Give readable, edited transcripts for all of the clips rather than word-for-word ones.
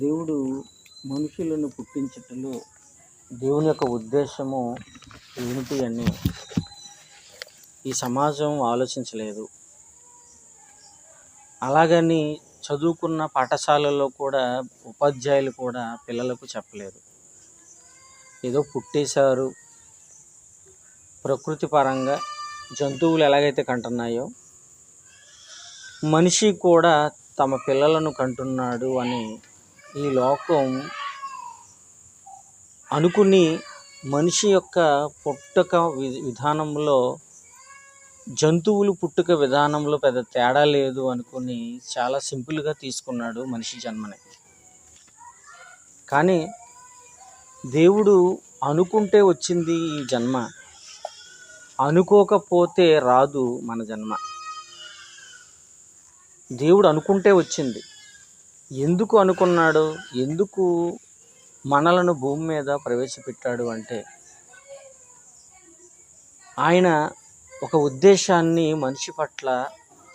దేవుడు మనుషులను పుట్టించటంలో దేవుని యొక్క ఉద్దేశము ఏమిటి అని ఈ సమాజం ఆలోచించలేదు. అలాగని చదువుకున్న పాఠశాలల్లో కూడా ఉపాధ్యాయులు కూడా పిల్లలకు చెప్పలేరు. ఏదో పుట్టేశారు, ప్రకృతి పరంగా జంతువులు ఎలాగైతే కంటున్నాయో మనిషి కూడా తమ పిల్లలను కంటున్నాడు అని ఈ లోకం అనుకుని మనిషి యొక్క పుట్టుక విధానంలో జంతువులు పుట్టుక విధానంలో పెద్ద తేడా లేదు అనుకుని చాలా సింపుల్గా తీసుకున్నాడు మనిషి జన్మని. కానీ దేవుడు అనుకుంటే వచ్చింది ఈ జన్మ, అనుకోకపోతే రాదు మన జన్మ. దేవుడు అనుకుంటే వచ్చింది. ఎందుకు అనుకున్నాడు, ఎందుకు మనలను భూమి మీద ప్రవేశపెట్టాడు అంటే ఆయన ఒక ఉద్దేశాన్ని మనిషి పట్ల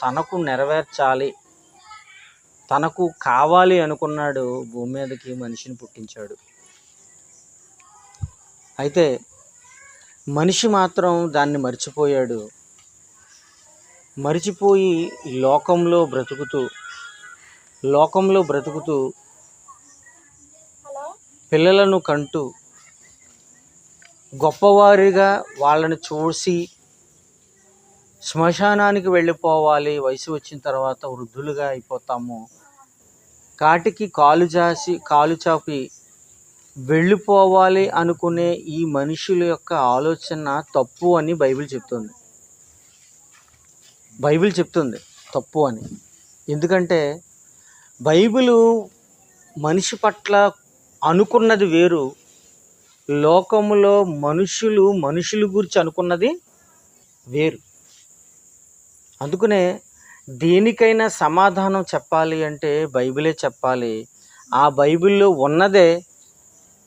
తనకు నెరవేర్చాలి, తనకు కావాలి అనుకున్నాడు. భూమి మీదకి మనిషిని పుట్టించాడు. అయితే మనిషి మాత్రం దాన్ని మర్చిపోయాడు. మరిచిపోయి లోకంలో బ్రతుకుతూ పిల్లలను కంటూ గొప్పవారిగా వాళ్ళని చూసి శ్మశానానికి వెళ్ళిపోవాలి, వయసు వచ్చిన తర్వాత వృద్ధులుగా అయిపోతాము, కాటికి కాలు చాపి వెళ్ళిపోవాలి అనుకునే ఈ మనుషుల యొక్క ఆలోచన తప్పు అని బైబిల్ చెప్తుంది తప్పు అని. ఎందుకంటే బైబిలు మనిషి పట్ల అనుకున్నది వేరు, లోకములో మనుషుల గురించి అనుకున్నది వేరు. అందుకనే దేనికైనా సమాధానం చెప్పాలి అంటే బైబిలే చెప్పాలి. ఆ బైబిల్లో ఉన్నదే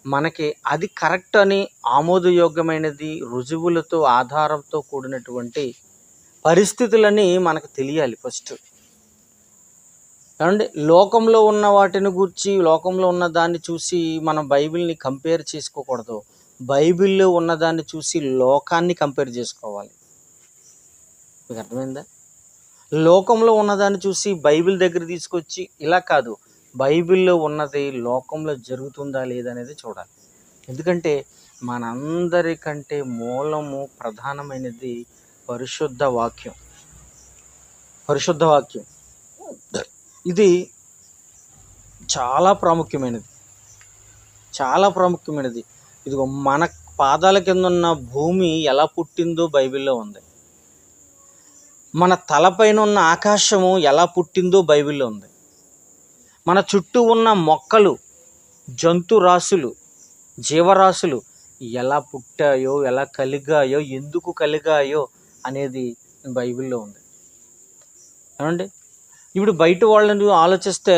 మనకి అది కరెక్ట్ అని ఆమోదయోగ్యమైనది, రుజువులతో ఆధారంతో కూడినటువంటి పరిస్థితులని మనకు తెలియాలి ఫస్ట్. కాబట్టి లోకంలో ఉన్న వాటిని గురించి, లోకంలో ఉన్న దాన్ని చూసి మనం బైబిల్ని కంపేర్ చేసుకోకూడదు. బైబిల్లో ఉన్నదాన్ని చూసి లోకాన్ని కంపేర్ చేసుకోవాలి. మీకు అర్థమైందా? లోకంలో ఉన్నదాన్ని చూసి బైబిల్ దగ్గర తీసుకొచ్చి ఇలా కాదు, బైబిల్లో ఉన్నది లోకంలో జరుగుతుందా లేదనేది చూడాలి. ఎందుకంటే మనందరికంటే మూలము ప్రధానమైనది పరిశుద్ధ వాక్యం. ఇది చాలా ప్రాముఖ్యమైనది. ఇదిగో మన పాదాల కింద ఉన్న భూమి ఎలా పుట్టిందో బైబిల్లో ఉంది. మన తలపైన ఉన్న ఆకాశము ఎలా పుట్టిందో బైబిల్లో ఉంది. మన చుట్టూ ఉన్న మొక్కలు, జంతురాశులు, జీవరాశులు ఎలా పుట్టాయో, ఎలా కలిగాయో, ఎందుకు కలిగాయో అనేది బైబిల్లో ఉంది. ఏమండి, ఇప్పుడు బయట వాళ్ళని ఆలోచిస్తే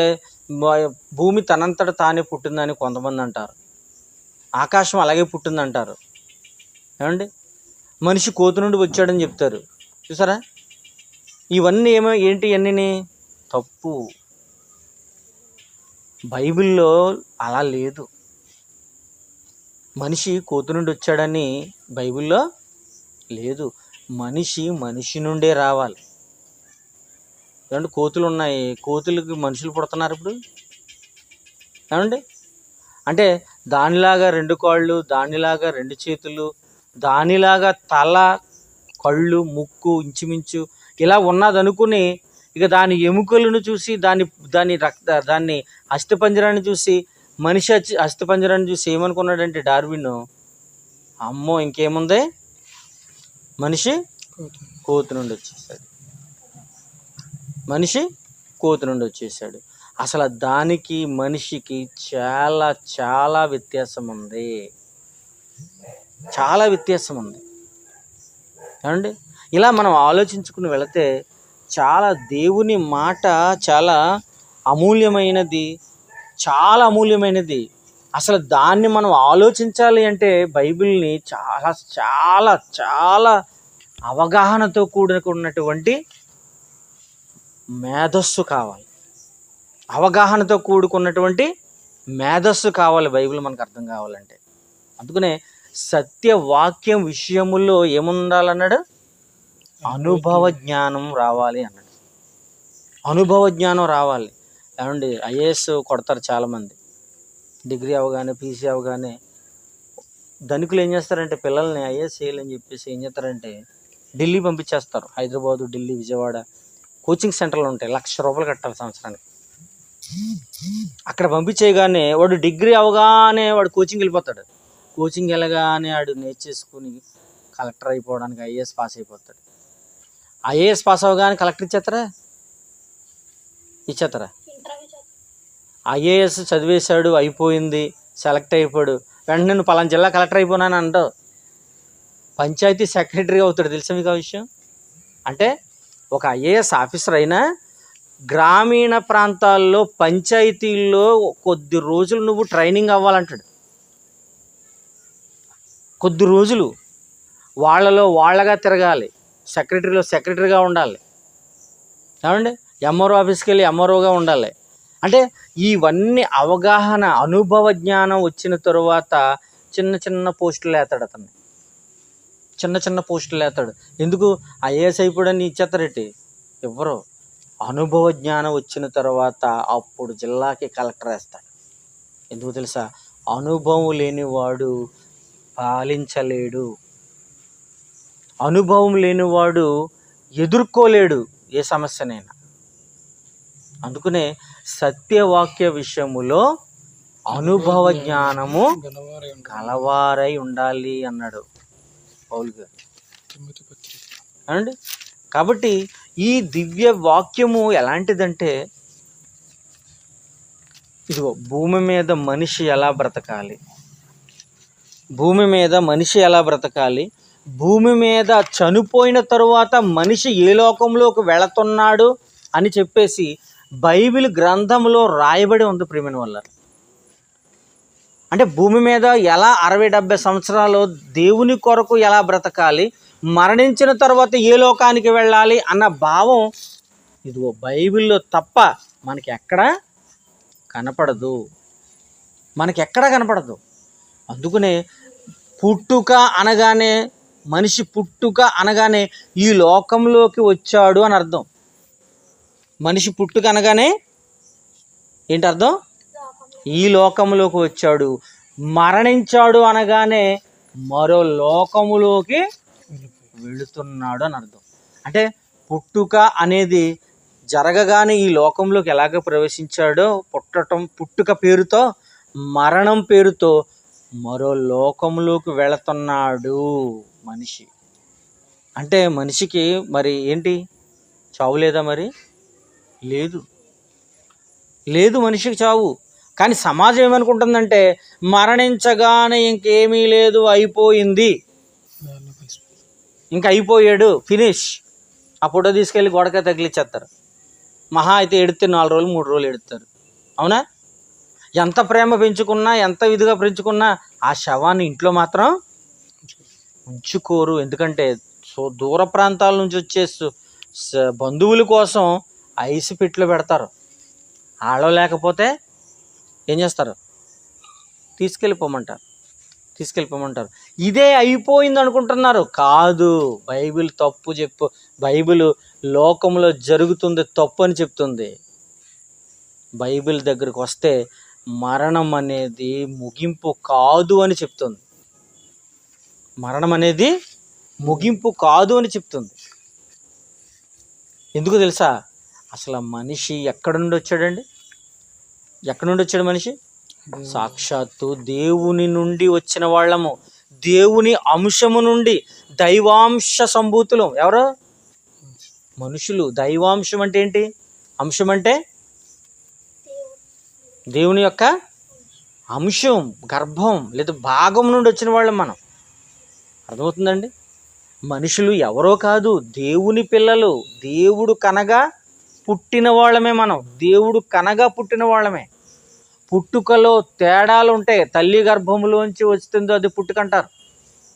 భూమి తనంతట తానే పుట్టిందని కొంతమంది అంటారు, ఆకాశం అలాగే పుట్టిందంటారు. ఏమండి, మనిషి కోతి నుండి వచ్చాడని చెప్తారు. చూసారా, ఇవన్నీ ఏంటి అన్నీ తప్పు. బైబిల్లో అలా లేదు. మనిషి కోతి నుండి వచ్చాడని బైబిల్లో లేదు. మనిషి నుండే రావాలి. ఏమంటే కోతులు ఉన్నాయి, కోతులకి మనుషులు పుడుతున్నారు ఇప్పుడు. ఏమండి, అంటే దానిలాగా 2 కాళ్ళు, దానిలాగా 2 చేతులు, దానిలాగా తల, కళ్ళు, ముక్కు ఇంచుమించు ఇలా ఉన్నదనుకుని ఇక దాని ఎముకలను చూసి దాన్ని అస్థిపంజరాన్ని చూసి, మనిషి అస్థిపంజరాన్ని చూసి ఏమనుకున్నాడంటే డార్విన్, అమ్మో ఇంకేముంది, మనిషి కోతి నుండి వచ్చేసాడు. అసలు దానికి మనిషికి చాలా చాలా వ్యత్యాసం ఉంది. ఏమండి, ఇలా మనం ఆలోచించుకుని వెళితే చాలా దేవుని మాట చాలా అమూల్యమైనది. అసలు దాన్ని మనం ఆలోచించాలి అంటే బైబిల్ని చాలా చాలా చాలా అవగాహనతో కూడుకున్నటువంటి మేధస్సు కావాలి, అవగాహనతో కూడుకున్నటువంటి మేధస్సు కావాలి బైబిల్ మనకు అర్థం కావాలంటే. అందుకనే సత్యవాక్యం విషయములో ఏముండాలన్నాడు? అనుభవ జ్ఞానం రావాలి అన్నాడు. అనుభవ జ్ఞానం రావాలి. ఏమండి, ఐఏఎస్ కొడతారు చాలామంది. డిగ్రీ అవగానే, పీసీ అవగానే ధనికులు ఏం చేస్తారంటే పిల్లల్ని ఐఏఎస్ చేయాలని చెప్పేసి ఏం చేస్తారంటే ఢిల్లీ పంపించేస్తారు. హైదరాబాదు, ఢిల్లీ, విజయవాడ కోచింగ్ సెంటర్లు ఉంటాయి. ₹1,00,000 కట్టాలి సంవత్సరానికి. అక్కడ పంపించేయగానే వాడు డిగ్రీ అవగానే వాడు కోచింగ్ వెళ్ళిపోతాడు. కోచింగ్ వెళ్ళగానే వాడు నేర్చేసుకుని కలెక్టర్ అయిపోవడానికి ఐఏఎస్ పాస్ అయిపోతాడు. ఐఏఎస్ పాస్ అవగానే కలెక్టర్ ఇచ్చేస్తారా? ఐఏఎస్ చదివేశాడు, అయిపోయింది, సెలెక్ట్ అయిపోయాడు, వెంటనే నువ్వు పలానా జిల్లా కలెక్టర్ అయిపోయినాను అంటావు. పంచాయతీ సెక్రటరీగా అవుతాడు. తెలుసా మీకు ఆ విషయం? అంటే ఒక ఐఏఎస్ ఆఫీసర్ అయినా గ్రామీణ ప్రాంతాల్లో పంచాయతీల్లో కొద్ది రోజులు నువ్వు ట్రైనింగ్ అవ్వాలంటాడు. కొద్ది రోజులు వాళ్ళలో వాళ్ళగా తిరగాలి, సెక్రటరీలో సెక్రటరీగా ఉండాలి, ఏమండి, ఎంఆర్ఓ ఆఫీస్కి వెళ్ళి ఎంఆర్ఓగా ఉండాలి. అంటే ఇవన్నీ అవగాహన, అనుభవ జ్ఞానం వచ్చిన తరువాత చిన్న చిన్న పోస్టులు వేస్తాడు అతన్ని. చిన్న చిన్న పోస్టులు వేస్తాడు. ఎందుకు? ఐఏఎస్ అయిపోయాడని ఇచ్చేస్తారేంటి? ఎవరు? అనుభవ జ్ఞానం వచ్చిన తర్వాత అప్పుడు జిల్లాకి కలెక్టర్ వేస్తాడు. ఎందుకు తెలుసా? అనుభవం లేనివాడు పాలించలేడు. అనుభవం లేనివాడు ఎదుర్కోలేడు ఏ సమస్యనైనా. అందుకనే సత్యవాక్య విషయములో అనుభవ జ్ఞానము కలవారై ఉండాలి అన్నాడు పౌలు గారు. అండి, కాబట్టి ఈ దివ్య వాక్యము ఎలాంటిదంటే, ఇదిగో భూమి మీద మనిషి ఎలా బ్రతకాలి, భూమి మీద మనిషి ఎలా బ్రతకాలి, భూమి మీద చనిపోయిన తరువాత మనిషి ఏ లోకంలోకి వెళుతున్నాడు అని చెప్పేసి బైబిల్ గ్రంథంలో రాయబడి ఉంది ప్రియమైన వల్ల. అంటే భూమి మీద ఎలా 60-70 సంవత్సరాలు దేవుని కొరకు ఎలా బ్రతకాలి, మరణించిన తర్వాత ఏ లోకానికి వెళ్ళాలి అన్న భావం ఇదిగో బైబిల్లో తప్ప మనకి ఎక్కడా కనపడదు. అందుకనే పుట్టుక అనగానే, మనిషి పుట్టుక అనగానే ఈ లోకంలోకి వచ్చాడు అని అర్థం. మనిషి పుట్టుక అనగానే ఏంటి అర్థం? ఈ లోకంలోకి వచ్చాడు. మరణించాడు అనగానే మరో లోకములోకి వెళుతున్నాడు అని అర్థం. అంటే పుట్టుక అనేది జరగగానే ఈ లోకంలోకి ఎలాగ ప్రవేశించాడో, పుట్టుక పేరుతో, మరణం పేరుతో మరో లోకంలోకి వెళుతున్నాడు మనిషి. అంటే మనిషికి మరి ఏంటి? చావు లేదా? మరి లేదు మనిషికి చావు. కానీ సమాజం ఏమనుకుంటుందంటే మరణించగానే ఇంకేమీ లేదు, అయిపోయింది, ఇంకా అయిపోయాడు, ఫినిష్. ఆ ఫోటో తీసుకెళ్ళి గోడక తగిలిచ్చేస్తారు. మహా అయితే ఎడితే 4 రోజులు 3 రోజులు ఎడుతారు. అవునా? ఎంత ప్రేమ పెంచుకున్నా, ఎంత విధిగా పెంచుకున్నా ఆ శవాన్ని ఇంట్లో మాత్రం ఉంచుకోరు. ఎందుకంటే దూర ప్రాంతాల నుంచి వచ్చే బంధువుల కోసం ఐస్ పెట్లు పెడతారు. ఆడో లేకపోతే ఏం చేస్తారు? తీసుకెళ్ళిపోమంటారు. ఇదే అయిపోయింది అనుకుంటున్నారు. కాదు, బైబిల్ తప్పు బైబిల్ లోకంలో జరుగుతుంది తప్పు అని చెప్తుంది. బైబిల్ దగ్గరికి వస్తే మరణం అనేది ముగింపు కాదు అని చెప్తుంది. ఎందుకు తెలుసా? అసలు మనిషి ఎక్కడి నుండి వచ్చాడు? మనిషి సాక్షాత్తు దేవుని నుండి వచ్చిన వాళ్ళము. దేవుని అంశము నుండి, దైవాంశ సంభూతులు. ఎవరు? మనుషులు. దైవాంశం అంటే ఏంటి? అంశం అంటే దేవుని యొక్క అంశం, గర్భం లేదా భాగం నుండి వచ్చిన వాళ్ళం మనం. అర్థమవుతుందండి? మనుషులు ఎవరో కాదు, దేవుని పిల్లలు. దేవుడు కనగా పుట్టిన వాళ్ళమే. పుట్టుకలో తేడాలు ఉంటాయి. తల్లి గర్భంలోంచి వస్తుందో అది పుట్టుకంటారు,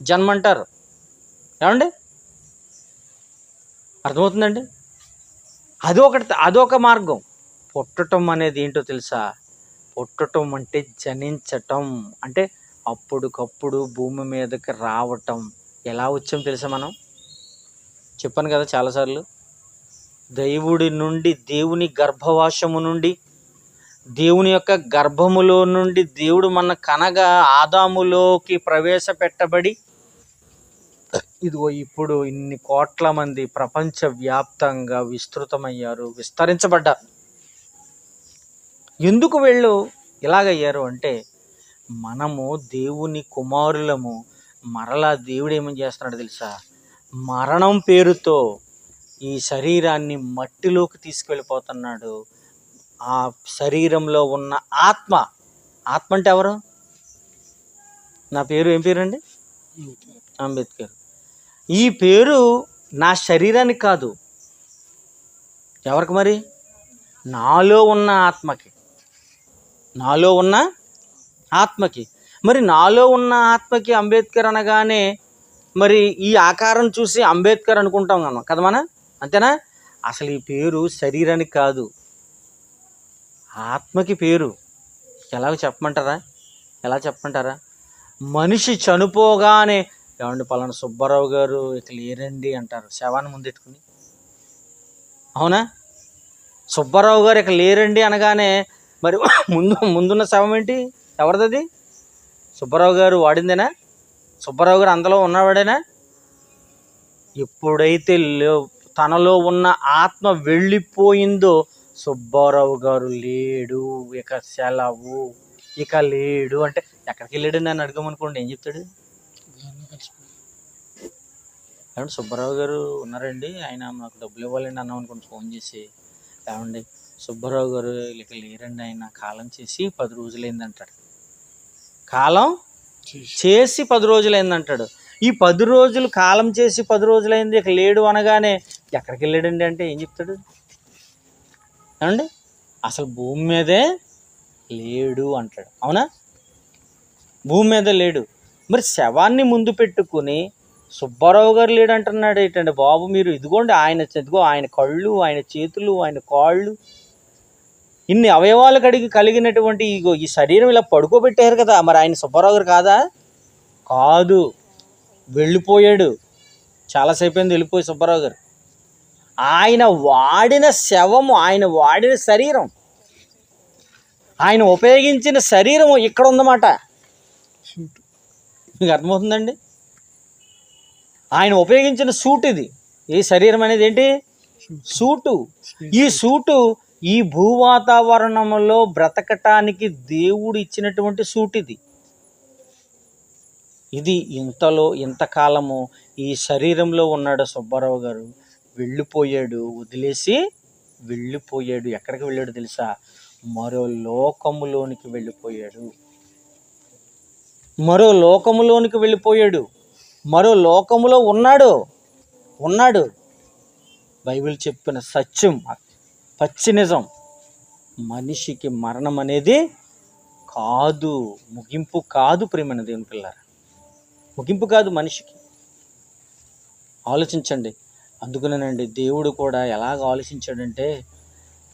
జన్మంటారు. ఏమండి? అర్థమవుతుందండి? అదొక మార్గం. పుట్టటం అనేది ఏంటో తెలుసా? పుట్టటం అంటే జనించటం, అంటే అప్పుడుకప్పుడు భూమి మీదకి రావటం. ఎలా వచ్చాం తెలుసా? మనం చెప్పాను కదా చాలాసార్లు, దేవుడి నుండి, దేవుని గర్భవాసము నుండి, దేవుని యొక్క గర్భములో నుండి దేవుడు మన కనగా ఆదాములోకి ప్రవేశపెట్టబడి, ఇదిగో ఇప్పుడు ఇన్ని కోట్ల మంది ప్రపంచవ్యాప్తంగా విస్తృతమయ్యారు, విస్తరించబడ్డారు. ఎందుకు వీళ్ళు ఇలాగయ్యారు అంటే, మనము దేవుని కుమారులము. మరలా దేవుడు ఏమని చేస్తున్నాడు తెలుసా? మరణం పేరుతో ఈ శరీరాన్ని మట్టిలోకి తీసుకెళ్ళిపోతున్నాడు. ఆ శరీరంలో ఉన్న ఆత్మ, ఆత్మ అంటే ఎవరు? నా పేరు ఏం పేరండి? అంబేద్కర్. ఈ పేరు నా శరీరానికి కాదు, ఎవరికి మరి? నాలో ఉన్న ఆత్మకి, నాలో ఉన్న ఆత్మకి. మరి నాలో ఉన్న ఆత్మకి అంబేద్కర్ అనగానే మరి ఈ ఆకారం చూసి అంబేద్కర్ అనుకుంటాం కదా మన, అంతేనా? అసలు ఈ పేరు శరీరానికి కాదు, ఆత్మకి పేరు. ఎలాగ చెప్పమంటారా? ఎలా చెప్పమంటారా? మనిషి చనిపోగానే ఏమండి పలానా సుబ్బారావు గారు ఇక లేరండి అంటారు, శవాన్ని ముందెట్టుకుని. అవునా? సుబ్బారావు గారు ఇక లేరండి అనగానే మరి ముందున్న శవం ఏంటి? ఎవరిది? సుబ్బారావు గారు వాడిందేనా? సుబ్బారావు గారు అందులో ఉన్నవాడేనా? ఎప్పుడైతే తనలో ఉన్న ఆత్మ వెళ్ళిపోయిందో, సుబ్బారావు గారు లేడు, ఇక సెలవు, ఇక లేడు అంటే ఎక్కడికి వెళ్ళాడు నన్ను అడగమనుకోండి, ఏం చెప్తాడు? ఏమంటే సుబ్బారావు గారు ఉన్నారండి, ఆయన మాకు డబ్బులు ఇవ్వాలండి అన్నాం అనుకోండి, ఫోన్ చేసి, ఏమండి సుబ్బారావు గారు ఇక లేరండి, ఆయన కాలం చేసి 10 రోజులైంది అంటాడు. కాలం చేసి 10 రోజులైంది అంటాడు. ఈ 10 రోజులు కాలం చేసి 10 రోజులైంది ఇక లేడు అనగానే ఎక్కడికి వెళ్ళాడండి అంటే ఏం చెప్తాడు? ఏమండి అసలు భూమి మీదే లేడు అంటాడు. అవునా? భూమి మీద లేడు. మరి శవాన్ని ముందు పెట్టుకుని సుబ్బారావు గారు లేడు అంటున్నాడు ఏంటండి బాబు మీరు? ఇదిగోండి ఆయన, ఇదిగో ఆయన కళ్ళు, ఆయన చేతులు, ఆయన కాళ్ళు, ఇన్ని అవయవాలు కలిగినటువంటి ఇగో ఈ శరీరం ఇలా పడుకోబెట్టారు కదా, మరి ఆయన సుబ్బారావు గారు కాదా? కాదు, వెళ్ళిపోయాడు. చాలాసేపు అయింది వెళ్ళిపోయి సుబ్బారావు గారు. ఆయన వాడిన శవము, ఆయన వాడిన శరీరం, ఆయన ఉపయోగించిన శరీరం ఇక్కడ ఉందన్నమాట. మీకు అర్థమవుతుందండి? ఆయన ఉపయోగించిన సూట్ ఇది. ఈ శరీరం అనేది ఏంటి? సూటు. ఈ సూటు ఈ భూవాతావరణంలో బ్రతకటానికి దేవుడు ఇచ్చినటువంటి సూట్ ఇది. ఇది ఇంతకాలము ఈ శరీరంలో ఉన్నాడు సుబ్బారావు గారు. వెళ్ళిపోయాడు, వదిలేసి వెళ్ళిపోయాడు. ఎక్కడికి వెళ్ళాడు తెలుసా? మరో లోకములోనికి వెళ్ళిపోయాడు. మరో లోకములోనికి వెళ్ళిపోయాడు. మరో లోకములో ఉన్నాడు. బైబిల్ చెప్పిన సత్యం, పచ్చి నిజం. మనిషికి మరణం అనేది కాదు, ముగింపు కాదు. ప్రియమైన దేవుని పిల్లారా, ముగింపు కాదు మనిషికి. ఆలోచించండి. అందుకనేనండి దేవుడు కూడా ఎలాగ ఆలోచించాడంటే,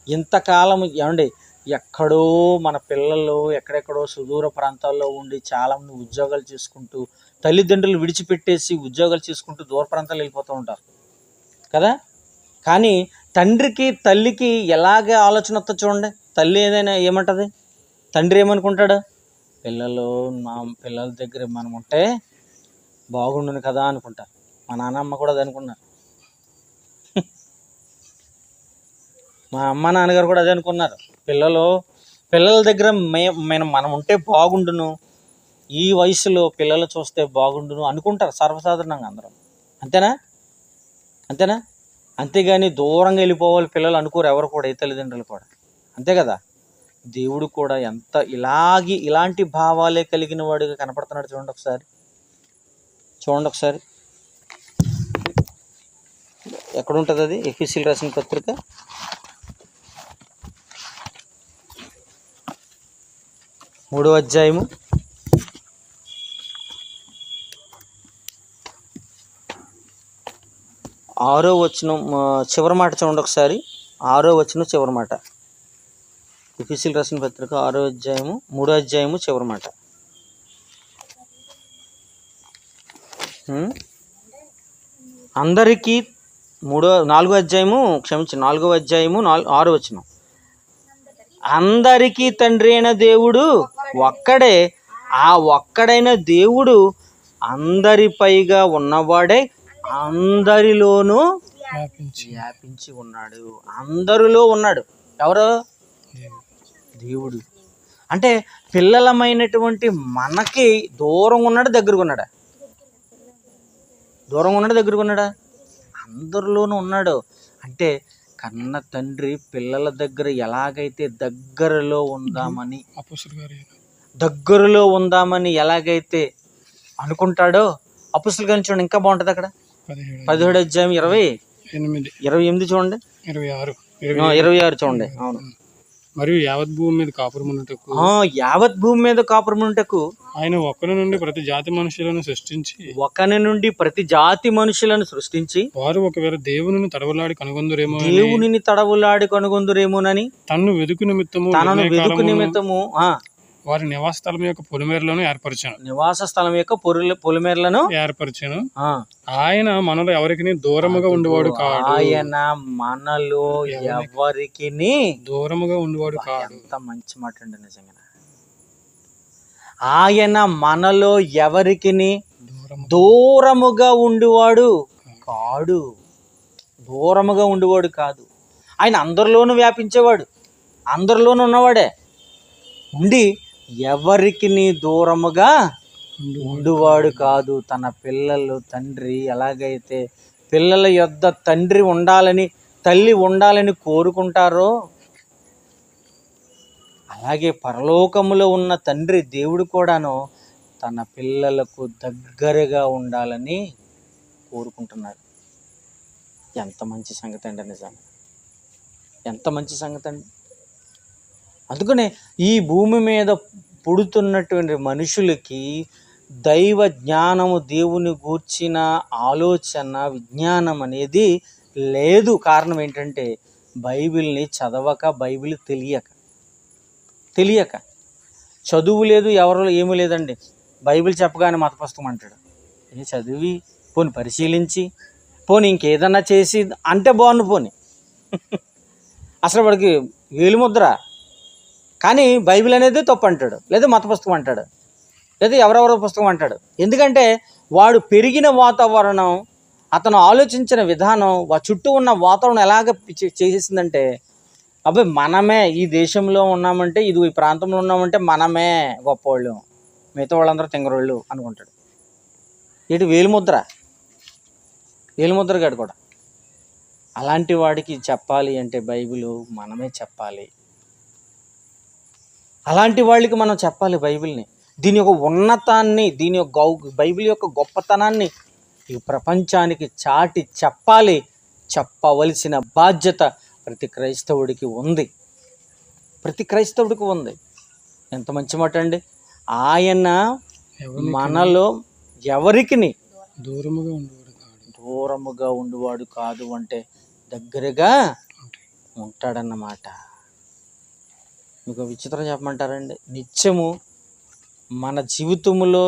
ఇంతకాలం ఏమండి ఎక్కడో మన పిల్లలు ఎక్కడెక్కడో సుదూర ప్రాంతాల్లో ఉండి చాలామంది ఉద్యోగాలు చేసుకుంటూ, తల్లిదండ్రులు విడిచిపెట్టేసి ఉద్యోగాలు చేసుకుంటూ దూర ప్రాంతాలు వెళ్ళిపోతూ ఉంటారు కదా. కానీ తండ్రికి తల్లికి ఎలాగే ఆలోచన వస్తుంది చూడండి. తల్లి ఏదైనా ఏమంటుంది, తండ్రి ఏమనుకుంటాడు? మా పిల్లల దగ్గర మనం ఉంటే బాగుండును కదా అనుకుంటారు. మా నాన్నమ్మ కూడా అది అనుకున్నారు, మా అమ్మ నాన్నగారు కూడా అదే అనుకున్నారు. పిల్లల దగ్గర మనం ఉంటే బాగుండును, ఈ వయసులో పిల్లలు చూస్తే బాగుండును అనుకుంటారు సర్వసాధారణంగా అందరం. అంతేనా? అంతేగాని దూరంగా వెళ్ళిపోవాలి పిల్లలు అనుకోరు ఎవరు కూడా, ఏ తల్లిదండ్రులు కూడా. అంతే కదా. దేవుడు కూడా ఇలాంటి భావాలే కలిగిన వాడిగా కనపడుతున్నాడు. చూడండి ఒకసారి ఎక్కడ ఉంటుంది అది? ఎఫెసీయులకు రాసిన పత్రిక 3వ అధ్యాయము 6వ వచనం చివరి మాట చూడండి ఒకసారి. 6వ వచనం చివరి మాట. ఎఫెసీయులకు రాసిన పత్రిక 6వ అధ్యాయము 3వ అధ్యాయము చివరి మాట. అందరికీ 4వ అధ్యాయము 4వ అధ్యాయము 6వ వచనం. అందరికీ తండ్రి అయిన దేవుడు ఒక్కడే, ఆ ఒక్కడైన దేవుడు అందరిపైగా ఉన్నవాడే అందరిలోనూ వ్యాపించి ఉన్నాడు. అందరిలో ఉన్నాడు. ఎవరు? దేవుడు. అంటే పిల్లలమైనటువంటి మనకి దూరంగా ఉన్నాడు, దగ్గరగా ఉన్నాడా? దూరంగా ఉన్నాడా, దగ్గరగా ఉన్నాడా? అందరిలోనూ ఉన్నాడు. అంటే కన్న తండ్రి పిల్లల దగ్గర ఎలాగైతే దగ్గరలో ఉందామని ఎలాగైతే అనుకుంటాడో, అపోస్తలుల కార్యం చూడండి, ఇంకా బాగుంటుంది అక్కడ 17వ అధ్యాయం 28 చూడండి, 26 చూడండి. అవును. మరియు యావత్ భూమి మీద కాపురమున్నటకు ఆయన ఒకని నుండి ప్రతి జాతి మనుషులను సృష్టించి వారు ఒకవేళ దేవునిని తడవలాడి కనుగొందురేమోనని తనను వెదుకు నిమిత్తము వారి నివాస స్థలం యొక్క పొలిమేరలను ఏర్పరిచాను. ఆయన మనలో ఎవరికి దూరముగా ఉండేవాడు కాదు. ఎంత మంచి మాట అండి నిజంగా. ఆయన మనలో ఎవరికి దూరముగా ఉండేవాడు కాదు. ఆయన అందరిలోనూ వ్యాపించేవాడు, అందరిలోనూ ఉన్నవాడే. ఉండి ఎవరికి దూరముగా ఉండువాడు కాదు. తన పిల్లలు తండ్రి ఎలాగైతే పిల్లల యొద్ద తల్లి ఉండాలని కోరుకుంటారో, అలాగే పరలోకములో ఉన్న తండ్రి దేవుడు కూడాను తన పిల్లలకు దగ్గరగా ఉండాలని కోరుకుంటున్నాడు. ఎంత మంచి సంగతి అండి, నిజంగా ఎంత మంచి సంగతి అండి. అందుకనే ఈ భూమి మీద పుడుతున్నటువంటి మనుషులకి దైవ జ్ఞానము, దేవుని గూర్చిన ఆలోచన, విజ్ఞానం అనేది లేదు. కారణం ఏంటంటే బైబిల్ని చదవక, బైబిల్ తెలియక. చదువు లేదు, ఎవరు ఏమీ లేదండి. బైబిల్ చెప్పగానే మత పుస్తకం అంటాడు. చదివి పోని పరిశీలించి పోని ఇంకేదన్నా చేసి అంటే బాగుండు. పోని అసలు వాడికి వేలిముద్ర. కానీ బైబిల్ అనేది తప్పు అంటాడు, లేదా మత పుస్తకం అంటాడు, లేదా ఎవరెవరో పుస్తకం అంటాడు. ఎందుకంటే వాడు పెరిగిన వాతావరణం, అతను ఆలోచించిన విధానం, చుట్టూ ఉన్న వాతావరణం ఎలాగ చేసేసిందంటే, అబ్బాయి మనమే ఈ దేశంలో ఉన్నామంటే, ఈ ప్రాంతంలో ఉన్నామంటే మనమే గొప్పవాళ్ళు, మిగతా వాళ్ళందరూ తింగరోళ్ళు అనుకుంటాడు. ఇటు వేలిముద్ర గాడు కూడా. అలాంటి వాడికి చెప్పాలి అంటే బైబిల్ మనమే చెప్పాలి. అలాంటి వాళ్ళకి మనం చెప్పాలి బైబిల్ని, దీని యొక్క ఉన్నతాన్ని, బైబిల్ యొక్క గొప్పతనాన్ని ఈ ప్రపంచానికి చాటి చెప్పవలసిన బాధ్యత ప్రతి క్రైస్తవుడికి ఉంది. ఎంత మంచి మాట అండి. ఆయన మనలో ఎవరికి దూరముగా ఉండేవాడు కాదు, అంటే దగ్గరగా ఉంటాడన్నమాట. మీకు విచిత్రం చెప్పమంటారండి, నిత్యము మన జీవితంలో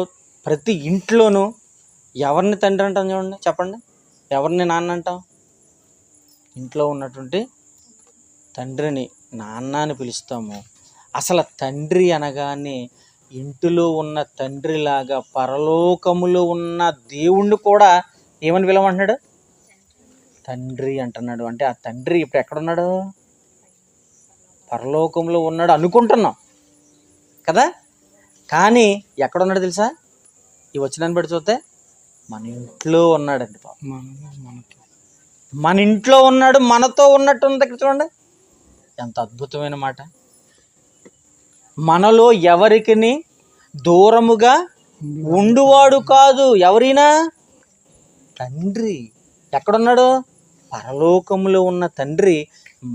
ప్రతి ఇంట్లోనూ ఎవరిని తండ్రి అంటాం చూడండి, చెప్పండి, ఎవరిని నాన్న అంటాం? ఇంట్లో ఉన్నటువంటి తండ్రిని నాన్న అని పిలుస్తాము. అసలు తండ్రి అనగానే ఇంటిలో ఉన్న తండ్రిలాగా పరలోకములో ఉన్న దేవుణ్ణి కూడా ఏమని పిలవమంటున్నాడు? తండ్రి అంటున్నాడు. అంటే ఆ తండ్రి ఇప్పుడు ఎక్కడున్నాడు? పరలోకంలో ఉన్నాడు అనుకుంటున్నాం కదా, కానీ ఎక్కడున్నాడు తెలుసా? ఈ వచనాన్ని బట్టి చూస్తే మన ఇంట్లో ఉన్నాడండి. మన ఇంట్లో ఉన్నాడు, మనతో ఉన్నట్టు ఉంది. దగ్గర చూడండి, ఎంత అద్భుతమైన మాట. మనలో ఎవరికి దూరముగా ఉండువాడు కాదు. ఎవరైనా తండ్రి ఎక్కడున్నాడు? పరలోకములో ఉన్న తండ్రి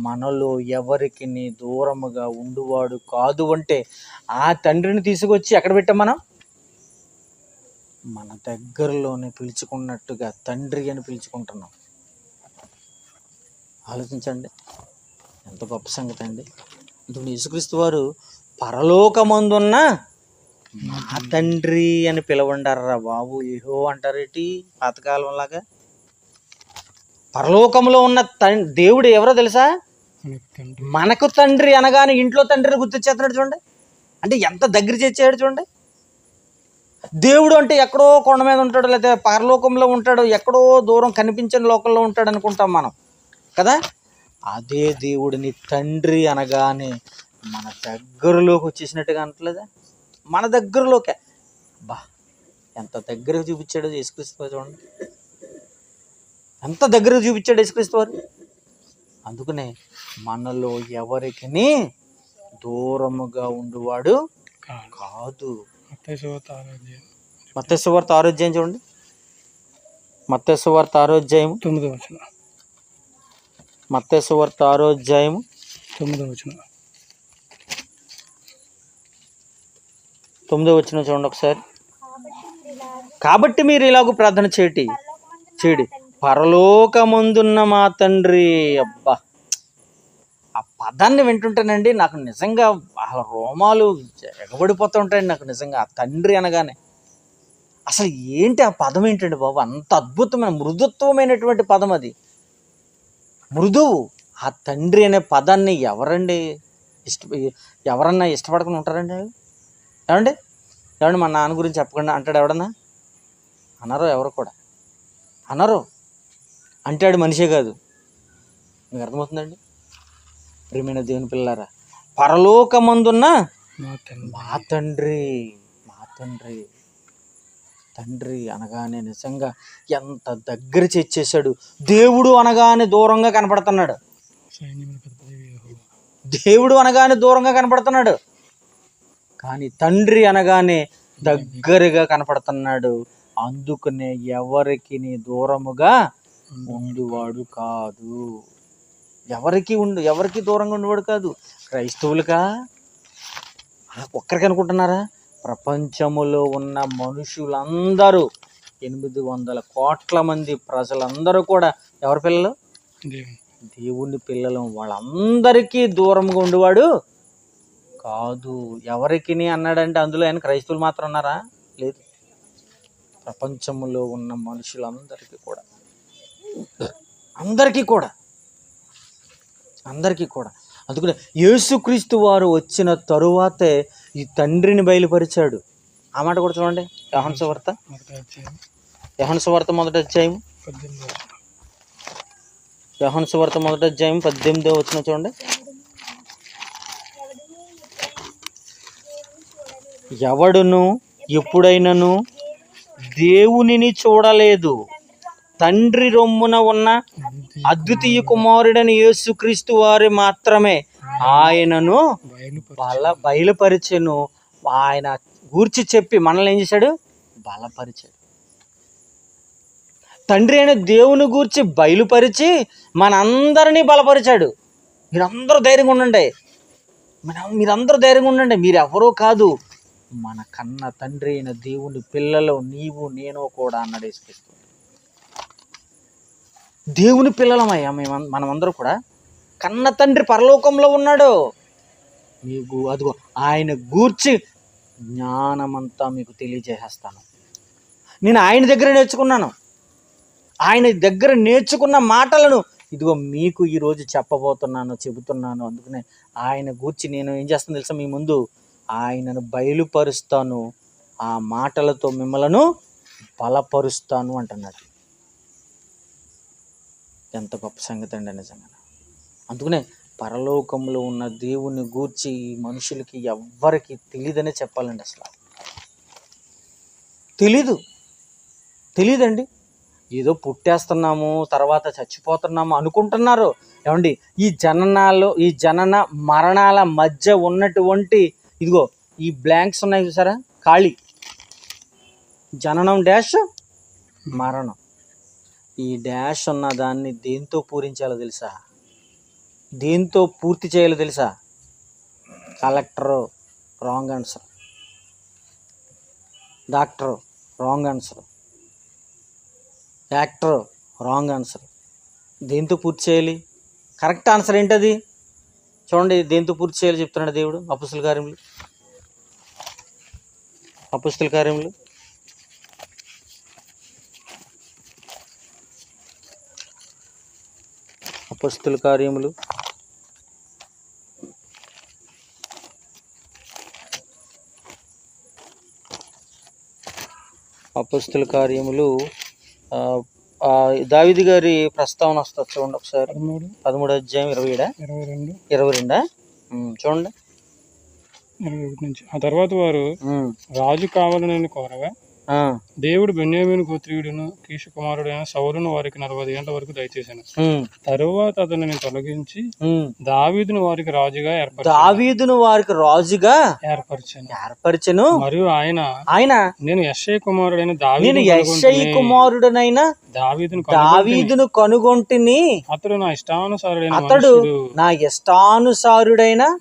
మనలో ఎవరికి దూరముగా ఉండువాడు కాదు. అంటే ఆ తండ్రిని తీసుకొచ్చి ఎక్కడ పెట్టాం? మన దగ్గరలోనే పిలుచుకున్నట్టుగా తండ్రి అని పిలుచుకుంటున్నాం. ఆలోచించండి, ఎంత గొప్ప సంగతి అండి. అందుకని యేసుక్రీస్తు వారు పరలోకమందున్న మా తండ్రి అని పిలవండారా బాబు. ఏహో అంటారేటి పాతకాలంలాగా? పరలోకంలో ఉన్న దేవుడు ఎవరో తెలుసా? మనకు తండ్రి అనగానే ఇంట్లో తండ్రిని గుర్తొచ్చేస్తున్నాడు చూడండి. అంటే ఎంత దగ్గర చేర్చాడు చూడండి. దేవుడు అంటే ఎక్కడో కొండ మీద ఉంటాడు, లేకపోతే పరలోకంలో ఉంటాడు, ఎక్కడో దూరం కనిపించని లోకంలో ఉంటాడు అనుకుంటాం మనం కదా. అదే దేవుడిని తండ్రి అనగానే మన దగ్గరలోకి వచ్చేసినట్టుగా అనట్లేదా? మన దగ్గరలోకే. బా, ఎంత దగ్గరగా చూపించాడు యేసుక్రీస్తు వారు చూడండి. ఎంత దగ్గరగా చూపించాడు యేసుక్రీస్తు వారు. అందుకనే మనలో ఎవరికి దూరముగా ఉండువాడు కాదు. మత్తయి సువార్త 6వ అధ్యాయం చూడండి. మత్తయి సువార్త 6వ అధ్యాయం 9వ వచనం. మత్తయి సువార్త 6వ అధ్యాయం 9వ వచనం. 9వ వచనం చూడండి ఒకసారి. కాబట్టి మీరు ఇలాగ ప్రార్థన చేయడి, పరలోకమందున్న మా తండ్రి. అబ్బా, ఆ పదాన్ని వింటుంటేనండి నాకు నిజంగా రోమాలు ఎగబడిపోతూ ఉంటాయండి. నాకు నిజంగా ఆ తండ్రి అనగానే అసలు ఏంటి ఆ పదం ఏంటండి బాబు? అంత అద్భుతమైన మృదుత్వమైనటువంటి పదం అది. మృదువు. ఆ తండ్రి అనే పదాన్ని ఎవరన్నా ఇష్టపడకుండా ఉంటారండి? ఏమండి మా నాన్న గురించి చెప్పకుండా అంటాడు ఎవడన్నా? అనరు. ఎవరు కూడా అనరు. అంటాడు మనిషే కాదు. మీకు అర్థమవుతుందండి? ప్రియమైన దేవుని పిల్లారా, పరలోకమందున్న మా తండ్రి. తండ్రి అనగానే నిజంగా ఎంత దగ్గర చేర్చేశాడు. దేవుడు అనగానే దూరంగా కనపడుతున్నాడు. దేవుడు అనగానే దూరంగా కనపడుతున్నాడు, కానీ తండ్రి అనగానే దగ్గరగా కనపడుతున్నాడు. అందుకనే ఎవరికి దూరముగా ఉండువాడు కాదు. ఎవరికి దూరంగా ఉండేవాడు కాదు. క్రైస్తవులకా? ఒక్కరికి అనుకుంటున్నారా? ప్రపంచములో ఉన్న మనుషులందరూ 800 కోట్ల మంది ప్రజలందరూ కూడా ఎవరి పిల్లలు? దేవుని పిల్లలు. వాళ్ళందరికీ దూరంగా ఉండేవాడు కాదు. ఎవరికి అన్నాడంటే అందులో ఆయన క్రైస్తవులు మాత్రం ఉన్నారా? లేదు. ప్రపంచంలో ఉన్న మనుషులందరికీ కూడా, అందరికీ కూడా. అందుకనే యేసుక్రీస్తు వారు వచ్చిన తరువాతే ఈ తండ్రిని బయలుపరిచాడు. ఆ మాట కూడా చూడండి. యోహాను సువార్త 1వ అధ్యాయం 18వ వచనం చూడండి. ఎవడును ఎప్పుడైనను దేవునిని చూడలేదు, తండ్రి రొమ్మున ఉన్న అద్వితీయ కుమారుడని యేసుక్రీస్తు వారి మాత్రమే ఆయనను బయలుపరిచెను. ఆయన గూర్చి చెప్పి మనల్ని ఏం చేశాడు? బలపరిచాడు. తండ్రి అయిన దేవుని గూర్చి బయలుపరిచి మనందరినీ బలపరిచాడు. మీరందరూ ధైర్యంగా ఉండండి. మీరు ఎవరో కాదు, మన కన్న తండ్రి అయిన దేవుని పిల్లలు నీవు నేను కూడా అన్నాడు యేసుక్రీస్తు. దేవుని పిల్లలమయ్యా మనమందరూ కూడా. కన్న తండ్రి పరలోకంలో ఉన్నాడు. మీకు అదిగో ఆయన గూర్చి జ్ఞానమంతా మీకు తెలియజేసేస్తాను. నేను ఆయన దగ్గర నేర్చుకున్నాను. ఆయన దగ్గర నేర్చుకున్న మాటలను ఇదిగో మీకు ఈరోజు చెబుతున్నాను. అందుకనే ఆయన గూర్చి నేను ఏం చేస్తాను తెలుసా? మీ ముందు ఆయనను బయలుపరుస్తాను, ఆ మాటలతో మిమ్మలను బలపరుస్తాను అంటున్నాడు. ఎంత గొప్ప సంగతి అండి నిజంగా. అందుకనే పరలోకంలో ఉన్న దేవుని గూర్చి మనుషులకి ఎవ్వరికి తెలియదనే చెప్పాలండి. అసలు తెలీదండి. ఏదో పుట్టేస్తున్నాము, తర్వాత చచ్చిపోతున్నాము అనుకుంటున్నారు. ఏమండి, ఈ జనన మరణాల మధ్య ఉన్నటువంటి ఇదిగో ఈ బ్లాంక్స్ ఉన్నాయి చూసారా? ఖాళీ. జననం డాష్, మరణం. ఈ డాష్ ఉన్న దాన్ని దేంతో పూరించాలో తెలుసా? దేంతో పూర్తి చేయాలో తెలుసా? Collector wrong answer, doctor wrong answer, actor wrong answer. దేంతో పూర్తి చేయాలి? కరెక్ట్ ఆన్సర్ ఏంటది చూడండి దేంతో పూర్తి చేయాలో చెప్తున్నాడు దేవుడు. అపొస్తలుల కార్యములు అపొస్తలుల కార్యములు 13 గారి ప్రస్తావన వస్తుంది చూడండి ఒకసారి. 13 అధ్యాయం 22 చూడండి. 21 నుంచి. ఆ తర్వాత వారు రాజు కావాలని కోరగా దేవుడు బెన్యామీను గోత్రీయుడును కీషు కుమారుడైన సౌలును వారికి 40 ఏళ్ల వరకు దయచేశాను. తరువాత అతనిని తొలగించి దావీదును వారికి రాజుగా ఏర్పరిచాను. మరియు ఆయన నేను యెష్షయి కుమారుడైన దావీదును కనుగొంటిని. అతడు నా ఇష్టానుసారుడైన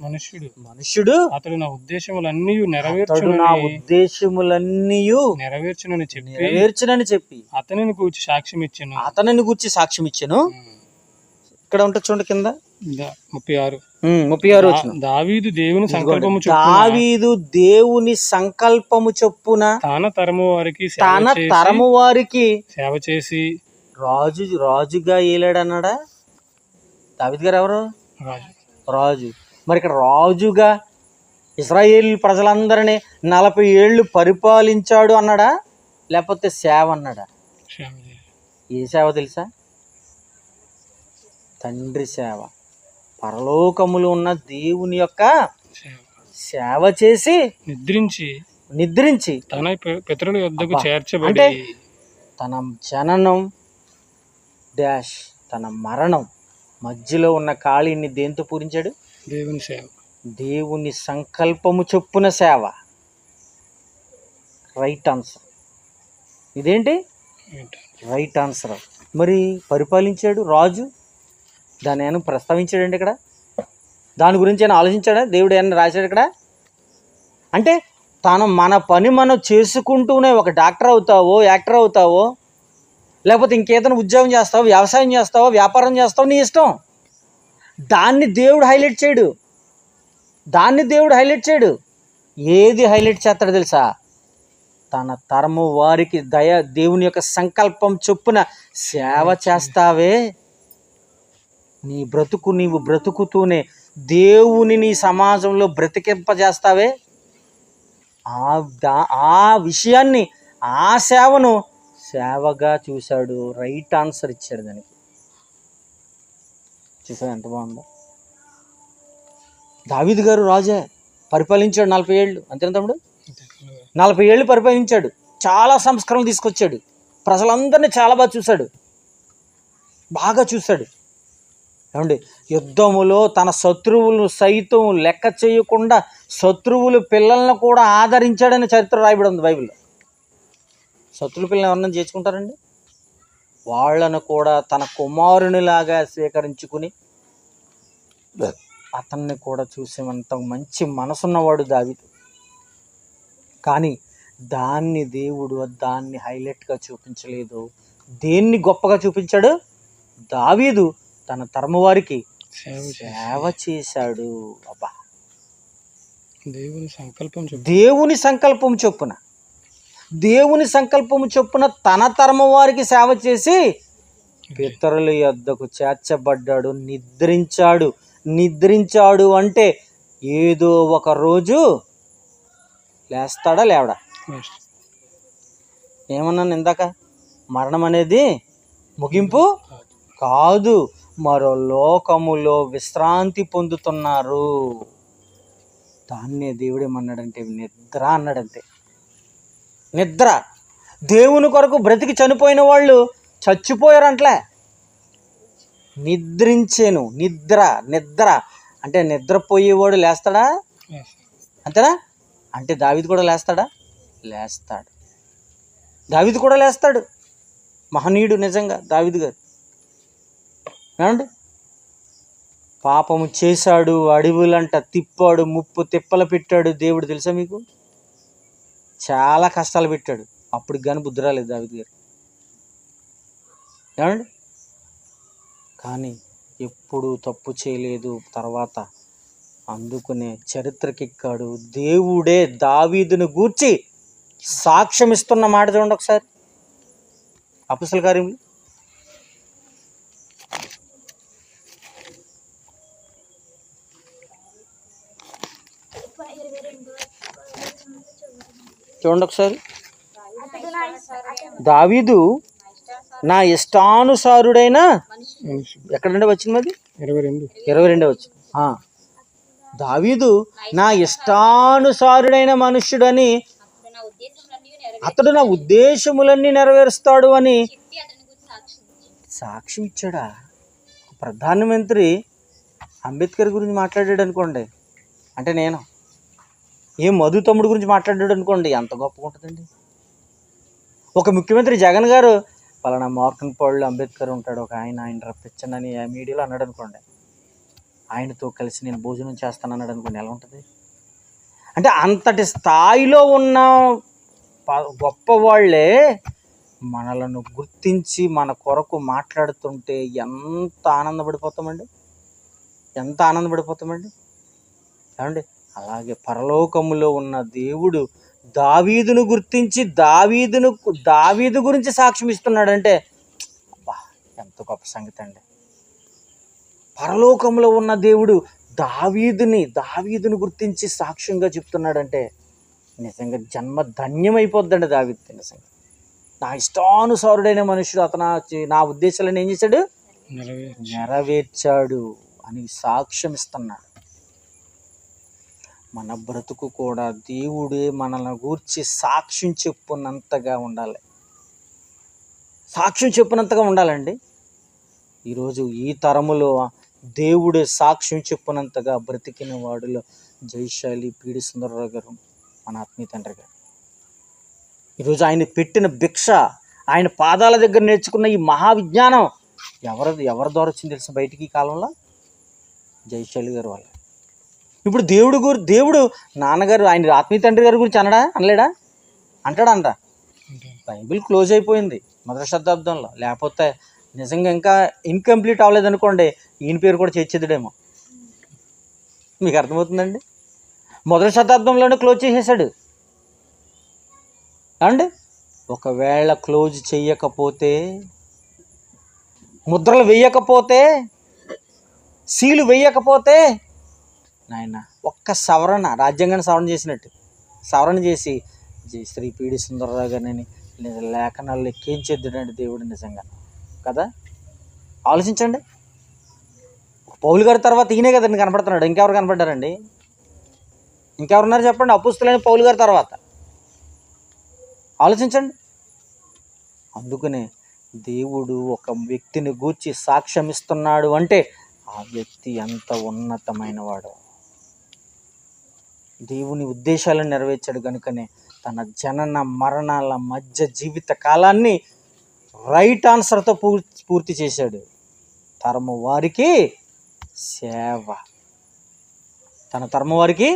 మనుష్యుడు. అతడు నా ఉద్దేశములన్నీ నెరవేర్చునని చెప్పి అతనిని గూర్చి సాక్ష్యం ఇచ్చెను. ఇక్కడ ఉంటుంది చూడండి కింద 36 దావీదు దేవుని సంకల్పము చొప్పున తన తరము వారికి సేవ చేసి రాజుగా ఏలాడన్నాడా. దావీదు గారు ఎవరు? రాజు. మరి ఇక్కడ రాజుగా ఇశ్రాయేల్ ప్రజలందరినీ 40 ఏళ్ళు పరిపాలించాడు అన్నాడా, లేకపోతే సేవ అన్నాడా? ఏ సేవ తెలుసా? తండ్రి సేవ. పరలోకములో ఉన్న దేవుని యొక్క సేవ చేసి నిద్రించి తన పితరుల యొద్దకు చేర్చబడి తన జననం డాష్ తన మరణం మధ్యలో ఉన్న ఖాళీని దేంతో పూరించాడు? దేవుని సంకల్పము చొప్పున సేవ. Right answer. ఇదేంటి రైట్ ఆన్సర్. మరి పరిపాలించాడు రాజు, దాన్ని ఏమైనా ప్రస్తావించాడండి ఇక్కడ? దాని గురించి ఏమైనా ఆలోచించాడా? దేవుడు ఏమైనా రాశాడు ఇక్కడ? అంటే మన పని మనం చేసుకుంటూనే ఒక డాక్టర్ అవుతావో, యాక్టర్ అవుతావో, లేకపోతే ఇంకేదైనా ఉద్యోగం చేస్తావో, వ్యవసాయం చేస్తావో, వ్యాపారం చేస్తావో, నీ ఇష్టం. దాన్ని దేవుడు హైలైట్ చేయడు. ఏది హైలైట్ చేస్తాడో తెలుసా? తన తరము వారికి దేవుని యొక్క సంకల్పం చొప్పున సేవ చేస్తావే, నీవు బ్రతుకుతూనే దేవుని నీ సమాజంలో బ్రతికింపజేస్తావే, ఆ విషయాన్ని, ఆ సేవను సేవగా చూశాడు. రైట్ ఆన్సర్ ఇచ్చాడు దానికి. చూసాడు ఎంత బాగుందో. దావీదు గారు రాజే, పరిపాలించాడు 40 ఏళ్ళు. అంతేనా తమ్ముడు? 40 ఏళ్ళు పరిపాలించాడు. చాలా సంస్కరణలు తీసుకొచ్చాడు. ప్రజలందరినీ చాలా బాగా చూశాడు. ఏమండి, యుద్ధములో తన శత్రువులను సైతం లెక్క చేయకుండా శత్రువుల పిల్లలను కూడా ఆదరించాడని చరిత్ర రాయబడి ఉంది బైబిల్లో. శత్రువుల పిల్లలు ఎవరన్నా చేర్చుకుంటారండి? వాళ్ళను కూడా తన కుమారునిలాగా స్వీకరించుకుని అతన్ని కూడా చూసేంత మంచి మనసున్నవాడు దావీదు. కానీ దేవుడు దాన్ని హైలైట్గా చూపించలేదు. దేన్ని గొప్పగా చూపించాడు? దావీదు తన తరము వారికి సేవ చేశాడు. అబ్బా, దేవుని సంకల్పము చొప్పున తన తరము వారికి సేవ చేసి పితరుల యొద్దకు చేర్చబడ్డాడు. నిద్రించాడు అంటే ఏదో ఒక రోజు లేస్తాడా, లేవడా? ఏమన్నాను ఇందాక? మరణం అనేది ముగింపు కాదు, మరో లోకములో విశ్రాంతి పొందుతున్నారు. దాన్నే దేవుడేమన్నాడంటే నిద్ర అన్నాడంతే. నిద్ర. దేవుని కొరకు బ్రతికి చనిపోయిన వాళ్ళు చచ్చిపోయారంట్లే. నిద్రించేను. నిద్ర అంటే నిద్రపోయేవాడు లేస్తాడా? అంతేనా? అంటే దావీదు కూడా లేస్తాడా? లేస్తాడు. దావీదు కూడా లేస్తాడు. మహనీయుడు నిజంగా దావీదు గారు. ఏమండి, పాపము చేశాడు, అడవులంట తిప్పాడు, ముప్పు తిప్పలు పెట్టాడు దేవుడు. తెలుసా మీకు? చాలా కష్టాలు పెట్టాడు. అప్పుడు కానీ బుద్ధి రాలేదు దావీదు గారు. ఏమండి, కానీ ఎప్పుడు తప్పు చేయలేదు. తర్వాత అందుకునే చరిత్రకెక్కాడు. దేవుడే దావీదును గూర్చి సాక్ష్యం ఇస్తున్న మాట చూడండి ఒకసారి. అపొస్తలుల కార్యములు చూడండి ఒకసారి. దావీదు నా ఇష్టానుసారుడైన, ఎక్కడంటే వచ్చింది అది 22 వచ్చింది. దావీదు నా ఇష్టానుసారుడైన మనుష్యుడని, అతడు నా ఉద్దేశములన్నీ నెరవేరుస్తాడు అని సాక్ష్యం ఇచ్చాడా? ప్రధానమంత్రి అంబేద్కర్ గురించి మాట్లాడాడు అనుకోండి, అంటే నేను మధు తమ్ముడు గురించి మాట్లాడాడు అనుకోండి, ఎంత గొప్పగా ఉంటుందండి. ఒక ముఖ్యమంత్రి జగన్ గారు పలానా మార్కన్ పాడులో అంబేద్కర్ ఉంటాడు, ఒక ఆయన రప్పించండి అని మీడియాలో అన్నాడు అనుకోండి, ఆయనతో కలిసి నేను భోజనం చేస్తాను అన్నాడు అనుకోండి, ఎలా ఉంటుంది? అంటే అంతటి స్థాయిలో ఉన్న గొప్ప వాళ్ళే మనలను గుర్తించి మన కొరకు మాట్లాడుతుంటే ఎంత ఆనందపడిపోతామండి, ఎంత ఆనందపడిపోతామండి ఏమండి. అలాగే పరలోకములో ఉన్న దేవుడు దావీదును గుర్తించి దావీదు గురించి సాక్ష్యం ఇస్తున్నాడంటే అబ్బా, ఎంత గొప్ప సంగతి అండి. పరలోకంలో ఉన్న దేవుడు దావీదును గుర్తించి సాక్ష్యంగా చెప్తున్నాడంటే నిజంగా జన్మ ధన్యమైపోద్దండి దావీదు. నిజంగా నా ఇష్టానుసారుడైన మనుషుడు, అతను నా ఉద్దేశాలను ఏం చేశాడు? నెరవేర్చాడు అని సాక్ష్యం ఇస్తున్నాడు. మన బ్రతుకు కూడా దేవుడే మనల్ని గూర్చి సాక్ష్యం చెప్పునంతగా ఉండాలి, సాక్ష్యం చెప్పినంతగా ఉండాలండి. ఈరోజు ఈ తరములో దేవుడే సాక్ష్యం చెప్పినంతగా బ్రతికిన వాడిలో జయశాలి పీడి సుందరరావు గారు మన ఆత్మీయ తండ్రి గారు. ఈరోజు ఆయన పెట్టిన భిక్ష, ఆయన పాదాల దగ్గర నేర్చుకున్న ఈ మహావిజ్ఞానం ఎవరి ద్వారా వచ్చింది తెలుసు బయటికి ఈ కాలంలో? జయశాలి గారు వాళ్ళ. ఇప్పుడు దేవుడు నాన్నగారు ఆయన ఆత్మీయ తండ్రి గారి గురించి అనలేడా? అంటాడా? బైబిల్ క్లోజ్ అయిపోయింది 1వ శతాబ్దంలో. లేకపోతే నిజంగా ఇంకా ఇన్కంప్లీట్ అవ్వలేదు అనుకోండి, ఈయన పేరు కూడా చేర్చేద్దేమో. మీకు అర్థమవుతుందండి? 1వ శతాబ్దంలోనే క్లోజ్ చేసేసాడు అండి. ఒకవేళ క్లోజ్ చెయ్యకపోతే, ముద్రలు వేయకపోతే, సీలు వేయకపోతే, నాయన ఒక్క సవరణ, రాజ్యాంగాన్ని సవరణ చేసినట్టు సవరణ చేసి శ్రీ పీడి సుందరరావు గారిని లేఖనాలు ఎక్కించేద్దాడండి దేవుడు. నిజంగా కదా, ఆలోచించండి. పౌలు గారి తర్వాత ఈయనే కదండి కనపడుతున్నాడు. ఇంకెవరు కనపడ్డారండి? ఇంకెవరున్నారు చెప్పండి అపొస్తలులైన పౌలు గారి తర్వాత? ఆలోచించండి. అందుకనే దేవుడు ఒక వ్యక్తిని గూర్చి సాక్ష్యం ఇస్తున్నాడు అంటే ఆ వ్యక్తి ఎంత ఉన్నతమైన వాడు. దేవుని ఉద్దేశాలను నెరవేర్చాడు కనుకనే తన జనన మరణాల మధ్య జీవిత కాలాన్ని రైట్ ఆన్సర్తో పూర్తి చేశాడు. తరము వారికి సేవ, తన తరము వారికి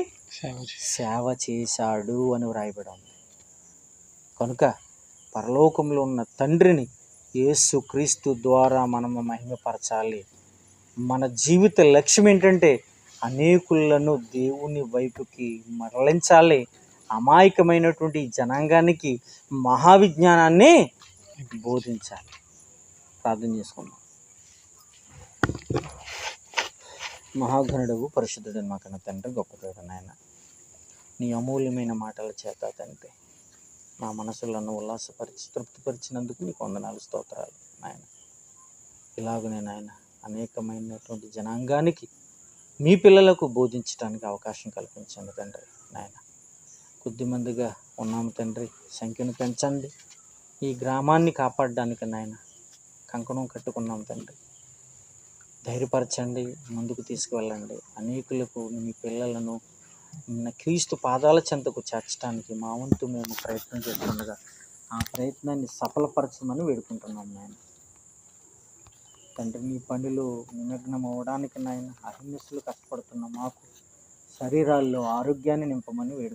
సేవ చేశాడు అని వ్రాయబడి ఉంది. కనుక పరలోకంలో ఉన్న తండ్రిని యేసు క్రీస్తు ద్వారా మనము మహిమపరచాలి. మన జీవిత లక్ష్యం ఏంటంటే అనేకులను దేవుని వైపుకి మరలించాలి. అమాయకమైనటువంటి జనాంగానికి మహావిజ్ఞానాన్ని బోధించాలి. ప్రార్థన చేసుకుందాం. మహాగణుడవు పరిశుద్ధుడైన మా కన్న తండ్రి, గొప్ప దేవుడు నాయన, నీ అమూల్యమైన మాటల చేత తండ్రి నా మనసులను ఉల్లాసపరిచి తృప్తిపరిచినందుకు నీకు వందనాలు, స్తోత్రాలు నాయన. ఇలాగనే నాయన అనేకమైనటువంటి జనాంగానికి మీ పిల్లలకు బోధించడానికి అవకాశం కల్పించండి తండ్రి నాయన. కొద్దిమందిగా ఉన్నాము తండ్రి, సంఖ్యను పెంచండి. ఈ గ్రామాన్ని కాపాడడానికి నాయన కంకణం కట్టుకున్నాం తండ్రి, ధైర్యపరచండి, ముందుకు తీసుకువెళ్ళండి. అనేకులకు మీ పిల్లలను క్రీస్తు పాదాల చెంతకు చేర్చడానికి మా వంతు మేము ప్రయత్నం చేస్తుండగా ఆ ప్రయత్నాన్ని సఫలపరచమని వేడుకుంటున్నాం నాయన. తండ్రి, నీ పనిలో నిమగ్నం అవ్వడానికి నాయన అహర్నిశలు కష్టపడుతున్న మాకు శరీరాల్లో ఆరోగ్యాన్ని నింపమని వేడుకుంటున్నాం.